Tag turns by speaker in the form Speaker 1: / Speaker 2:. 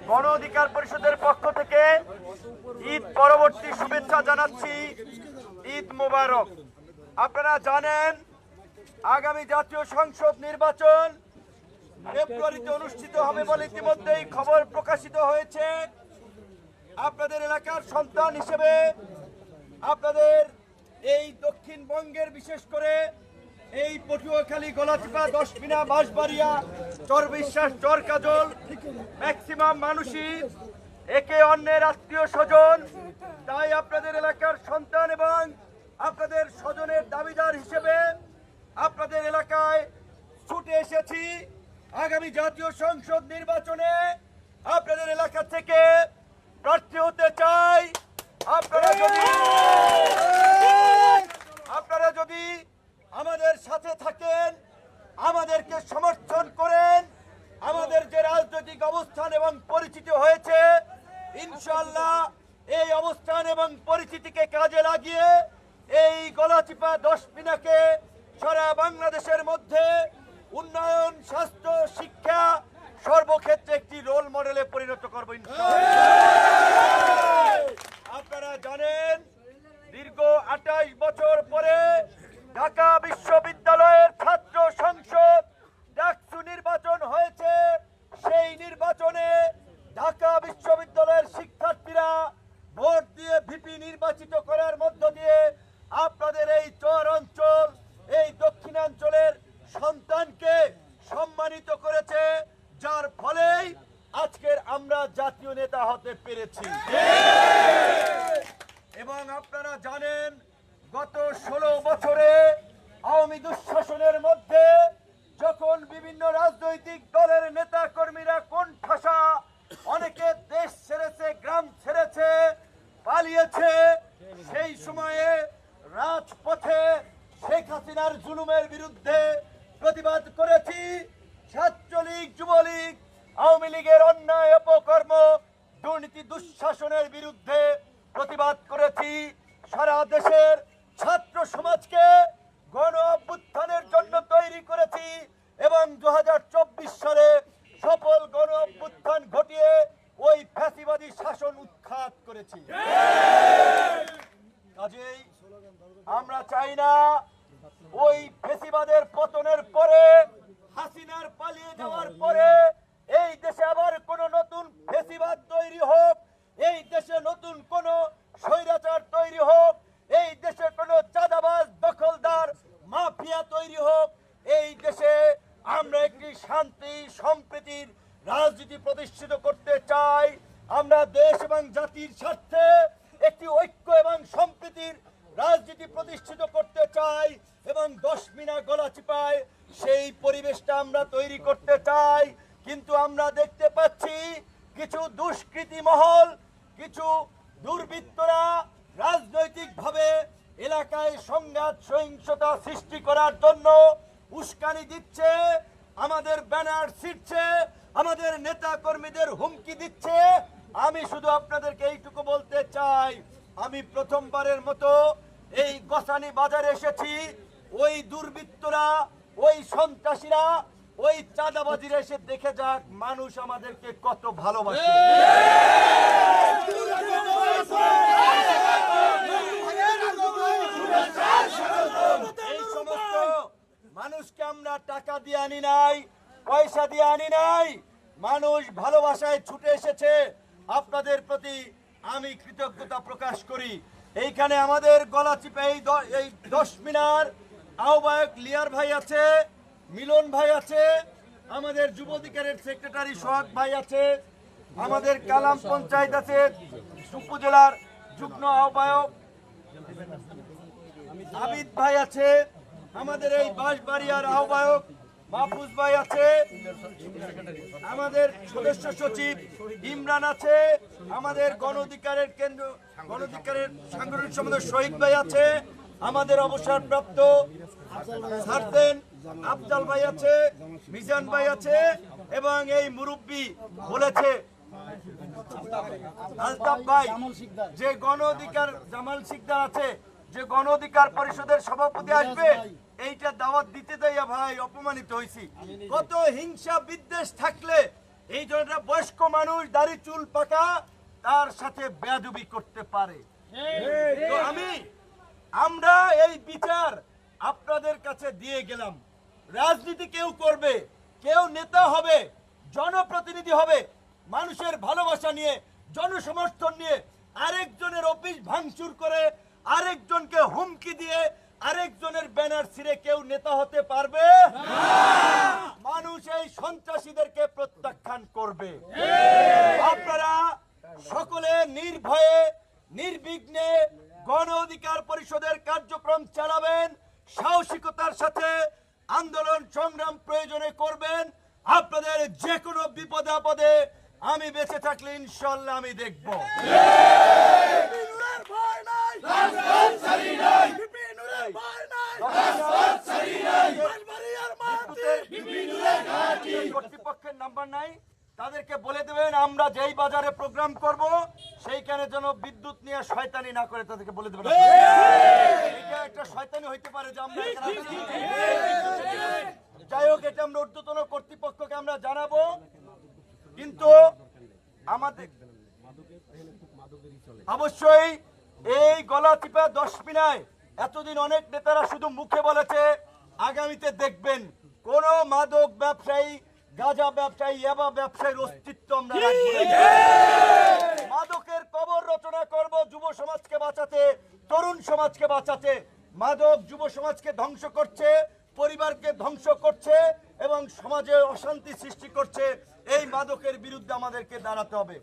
Speaker 1: গণ অধিকার পরিষদের পক্ষ থেকে ঈদ পরবর্তী শুভেচ্ছা জানাচ্ছি। ঈদ মোবারক। আপনারা জানেন আগামী জাতীয় সংসদ নির্বাচন ফেব্রুয়ারিতে অনুষ্ঠিত হবে বলে ইতিমধ্যেই খবর প্রকাশিত হয়েছে। আপনাদের এলাকার সন্তান হিসেবে আপনাদের এই দক্ষিণবঙ্গের বিশেষ করে এই পটুয়াখালী, গলাচিপা, দশমিনা, বাঁশবাড়িয়া, চরবিশ্বাস, চরকাজল ম্যাক্সিমাম মানুষই একে অন্যের আত্মীয় স্বজন। তাই আপনাদের এলাকার সন্তান এবং আপনাদের স্বজনের দাবিদার হিসেবে আপনাদের এলাকায় ছুটে এসেছি। আগামী জাতীয় সংসদ নির্বাচনে আপনাদের এলাকা থেকে প্রার্থী হতে চাই। আপনারা যদি আমাদের সাথে থাকেন, আমাদেরকে সমর্থন করেন, আমাদের যে রাজনৈতিক অবস্থান এবং পরিচিতি হয়েছে, ইনশাআল্লাহ এই অবস্থান এবং পরিচিতিকে কাজে লাগিয়ে এই গলাচিপা দশমিনাকে সারা বাংলাদেশের মধ্যে উন্নয়ন, স্বাস্থ্য, শিক্ষা সর্বক্ষেত্রে একটি রোল মডেলে পরিণত করব ইনশাআল্লাহ। আপনারা জানেন দীর্ঘ 28 বছর পরে ঢাকা বিশ্ববিদ্যালয়ের ছাত্র সংসদ ডাকসু নির্বাচন হয়েছে। সেই নির্বাচনে ঢাকা বিশ্ববিদ্যালয়ের শিক্ষার্থীরা ভোট দিয়ে ভিপি নির্বাচিত করার মধ্য দিয়ে আপনাদের এই চর অঞ্চল, এই দক্ষিণাঞ্চলের সন্তানকে সম্মানিত করেছে, যার ফলেই আজকের আমরা জাতীয় নেতা হতে পেরেছি। এবং আপনারা জানেন গত 16 বছরে আওয়ামী দুঃশাসনের মধ্যে যখন বিভিন্ন রাজনৈতিক দলের নেতা কর্মীরা কোণঠাসা, অনেকে দেশ ছেড়েছে, গ্রাম ছেড়েছে, পালিয়েছে, সেই সময়ে রাজপথে শেখ হাসিনার জুলুমের বিরুদ্ধে প্রতিবাদ করেছি। ছাত্রলীগ, যুবলীগ, আওয়ামী লীগের অন্যায়, অপকর্ম, দুর্নীতি, দুঃশাসনের বিরুদ্ধে প্রতিবাদ করেছি। সারা দেশের ছাত্র সমাজকে গণ অভ্যুত্থানের জন্য তৈরি করেছি এবং 2024 সালে সফল গণ অভ্যুত্থান ঘটিয়ে ওই ফ্যাসিবাদী শাসন উৎখাত করেছি। কাজেই আমরা চাই না ওই ফ্যাসিবাদের পতনের পরে, হাসিনার পালিয়ে যাওয়ার পরে এই দেশে আবার কোন নতুন ফ্যাসিবাদ তৈরি হোক, এই দেশে নতুন কোন স্বৈরাচার তৈরি হোক, এই দেশে কোন চাঁদাবাজ, দখলদার, মাফিয়া তৈরি হোক। এই দেশে আমরা একটি শান্তি সম্প্রীতির রাজনীতি প্রতিষ্ঠিত করতে চাই। আমরা দেশ এবং জাতির স্বার্থে একটি ঐক্য এবং সম্প্রীতির রাজনীতি প্রতিষ্ঠিত করতে চাই এবং দশমিনা, গলাচিপায় সেই পরিবেশটা আমরা তৈরি করতে চাই। কিন্তু আমরা দেখতে পাচ্ছি কিছু দুষ্কৃতী মহল, কিছু দুর্বৃত্তরা রাজনৈতিকভাবে এলাকায় সংঘাত, সহিংসতা সৃষ্টি করার জন্য উস্কানি দিচ্ছে, আমাদের ব্যানার ছিঁড়ছে, আমাদের নেতা কর্মীদের হুমকি দিচ্ছে। আমি শুধু আপনাদেরকে এইটুকু বলতে চাই, আমি প্রথমবারের মতো এই গোসানি বাজারে এসেছি। ওই দুর্বৃত্তরা, ওই সন্ত্রাসীরা, ওই চাঁদাবাজিরা এসে দেখে যাক মানুষ আমাদেরকে কত ভালোবাসে। এই সমস্ত মানুষকে আমরা টাকা দিয়ে আনি নাই, পয়সা দিয়ে আনি নাই, মানুষ ভালোবাসায় ছুটে এসেছে। আপনাদের প্রতি আমি কৃতজ্ঞতা প্রকাশ করি। এইখানে আমাদের গলাচিপা এই দশমিনার আহ্বায়ক লিয়ার ভাই আছে, মিলন ভাই আছে, আমাদের যুব অধিকারের সেক্রেটারি সোহাগ ভাই আছে, আমাদের কালাম পঞ্চায়েত আছে, উপজেলার যুগ্ম আহ্বায়ক আবিদ ভাই আছে, আমাদের এই বাঁশবাড়িয়ার আহ্বায়ক মাহফুজ ভাই আছে, আমাদের সদস্য সচিব ইমরান আছে, আমাদের গণ অধিকারের কেন্দ্র, গণ অধিকারের সাংগঠনিক সম্পাদক শহীদ ভাই আছে, আমাদের অবসরপ্রাপ্ত সারদেন আফজাল ভাই আছে, মিজান ভাই আছে এবং এই মুরব্বী বলেছে আলতাফ ভাই যে গণ অধিকার, জামাল শিকদার আছে যে গণ অধিকার পরিষদের সভাপতি আসবে, এইটা দাওয়াত দিতে যাইয়া ভাই অপমানিত হয়েছি। কত হিংসা বিদ্বেষ থাকলে এই জন্য বয়স্ক মানুষ দাড়ি চুল পাকা তার সাথে বেয়াদবি করতে পারে। তো আমরা এই বিচার আপনাদের কাছে দিয়ে গেলাম। রাজনীতি কেউ করবে, কেউ নেতা হবে, জনপ্রতিনিধি হবে, মানুষের ভালোবাসা নিয়ে, জনসমর্থন নিয়ে আরেকজনের অফিস ভাঙচুর করে, আরেকজনকে হুমকি দিয়ে, আরেকজনের ব্যানার ছিঁড়ে কেউ নেতা হতে পারবে না। মানুষ এই সন্ত্রাসীদেরকে প্রত্যাখ্যান করবে। আপনারা সকলে নির্ভয়ে নির্বিঘ্নে গণ অধিকার পরিষদের কার্যক্রম চালাবেন, সাহসিকতার সাথে আন্দোলন সংগ্রাম প্রয়োজনে করবেন। আপনাদের যে কোনো বিপদে আপদে আমি বেঁচে থাকলে ইনশাআল্লাহ আমি দেখব। কর্তৃপক্ষের নাম্বার নাই, তাদেরকে বলে দেবেন আমরা যেই বাজারে প্রোগ্রাম করব সেইখানে যেন বিদ্যুৎ নিয়ে শয়তানি না করে, তাদেরকে বলে দেবেন। এটা একটা শয়তানি হইতে পারে যে আমরা যাই হোক, এটা আমরা ঊর্ধ্বতন কর্তৃপক্ষকে আমরা জানাবো। কিন্তু আমাদের অবশ্যই এই গলা টিপা 10 মিনায় এতদিন অনেক নেতারা শুধু মুখে বলেছে, আগামীতে দেখবেন কোন মাদক ব্যবসায়ী, গাঁজা ব্যবসায়ী, ইয়াবা ব্যবসায়ীর অস্তিত্ব আমরা রাখবো না। মাদকের কবর রচনা করব যুব সমাজকে বাঁচাতে, তরুণ সমাজকে বাঁচাতে। মাদক যুব সমাজকে ধ্বংস করছে, পরিবারকে ধ্বংস করছে এবং সমাজে অশান্তি সৃষ্টি করছে। এই মাদকের বিরুদ্ধে আমাদেরকে দাঁড়াতে হবে।